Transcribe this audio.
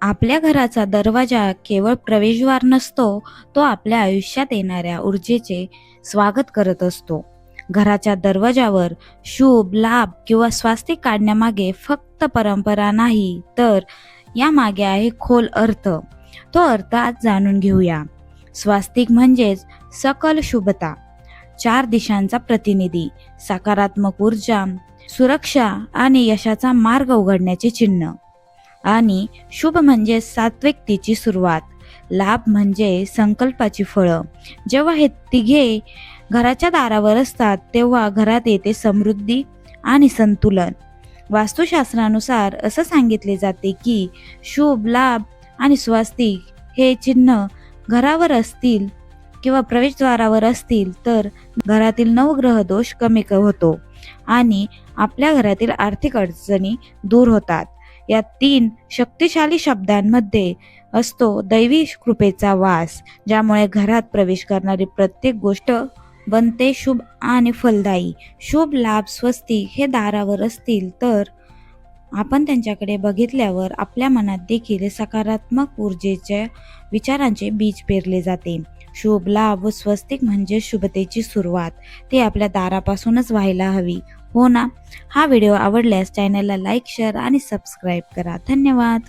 आपल्या घराचा दरवाजा केवळ प्रवेशद्वार नसतो, तो आपल्या आयुष्यात येणाऱ्या ऊर्जेचे स्वागत करत असतो. घराच्या दरवाजावर शुभ, लाभ किंवा स्वास्तिक काढण्यामागे फक्त परंपरा नाही, तर यामागे आहे खोल अर्थ. तो अर्थ आज जाणून घेऊया. स्वास्तिक म्हणजेच सकल शुभता, चार दिशांचा प्रतिनिधी, सकारात्मक ऊर्जा, सुरक्षा आणि यशाचा मार्ग उघडण्याचे चिन्ह. आणि शुभ म्हणजे सात्विकतेची सुरुवात, लाभ म्हणजे संकल्पाची फळं. जेव्हा हे तिघे घराच्या दारावर असतात, तेव्हा घरात येते समृद्धी आणि संतुलन. वास्तुशास्त्रानुसार असं सांगितले जाते की शुभ, लाभ आणि स्वास्तिक हे चिन्ह घरावर असतील किंवा प्रवेशद्वारावर असतील तर घरातील नवग्रह दोष कमी होतो आणि आपल्या घरातील आर्थिक अडचणी दूर होतात. या तीन शक्तिशाली शब्दांमध्ये असतो दैवी कृपेचा वास, ज्यामुळे घरात प्रवेश करणारी प्रत्येक गोष्ट बनते शुभ आणि फलदायी. शुभ, लाभ, स्वस्तिक हे दारावर असतील तर आपण त्यांच्याकडे बघितल्यावर आपल्या मनात देखील सकारात्मक ऊर्जेच्या विचारांचे बीज पेरले जाते. शुभ, लाभ व स्वस्तिक म्हणजे शुभतेची सुरुवात. ते आपल्या दारापासूनच व्हायला हवी, हो ना? हा व्हिडिओ आवडल्यास चॅनलला लाईक, शेअर आणि सबस्क्राईब करा. धन्यवाद.